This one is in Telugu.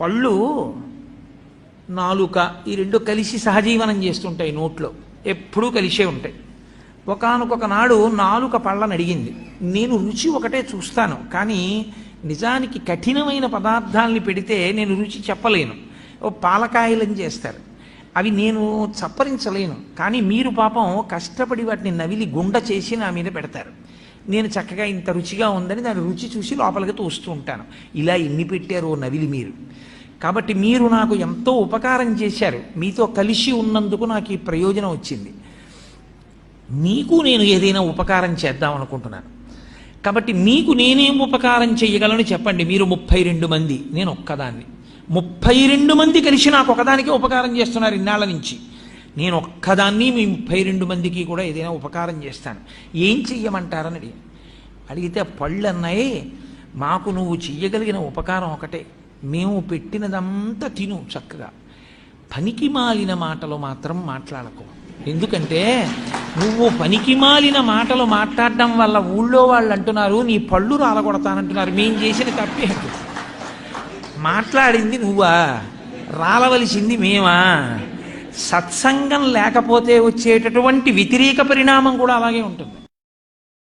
పళ్ళు, నాలుక ఈ రెండు కలిసి సహజీవనం చేస్తుంటాయి నోట్లో, ఎప్పుడూ కలిసే ఉంటాయి. ఒకానొక నాడు నాలుక పళ్ళని అడిగింది, నేను రుచి ఒకటే చూస్తాను, కానీ నిజానికి కఠినమైన పదార్థాలని పెడితే నేను రుచి చెప్పలేను. ఓ పాలకాయలని చేస్తారు, అవి నేను చప్పరించలేను, కానీ మీరు పాపం కష్టపడి వాటిని నవిలి గుండ చేసి నా మీద పెడతారు. నేను చక్కగా ఇంత రుచిగా ఉందని దాని రుచి చూసి లోపలికి తోస్తూ ఉంటాను. ఇలా ఎన్ని పెట్టారో నవిలి మీరు. కాబట్టి మీరు నాకు ఎంతో ఉపకారం చేశారు, మీతో కలిసి ఉన్నందుకు నాకు ఈ ప్రయోజనం వచ్చింది. మీకు నేను ఏదైనా ఉపకారం చేద్దాం అనుకుంటున్నాను. కాబట్టి మీకు నేనేం ఉపకారం చేయగలను చెప్పండి. మీరు 32 మంది, నేను ఒక్కదాన్ని. 32 మంది కలిసి నాకు ఒకదానికి ఉపకారం చేస్తున్నారు ఇన్నాళ్ళ నుంచి. నేను ఒక్కదాన్ని మీ 32 మందికి కూడా ఏదైనా ఉపకారం చేస్తాను. ఏం చెయ్యమంటారని అడిగితే పళ్ళు అన్నాయి, మాకు నువ్వు చెయ్యగలిగిన ఉపకారం ఒకటే, మేము పెట్టినదంతా తిను చక్కగా, పనికి మాలిన మాటలు మాత్రం మాట్లాడకు. ఎందుకంటే నువ్వు పనికి మాలిన మాటలు మాట్లాడడం వల్ల ఊళ్ళో వాళ్ళు అంటున్నారు నీ పళ్ళు రాలగొడతానంటున్నారు. మేం చేసిన తప్పే. మాట్లాడింది నువ్వా, రాలవలసింది మేమా? సత్సంగం లేకపోతే వచ్చేటటువంటి వ్యతిరేక పరిణామం కూడా అలాగే ఉంటుంది.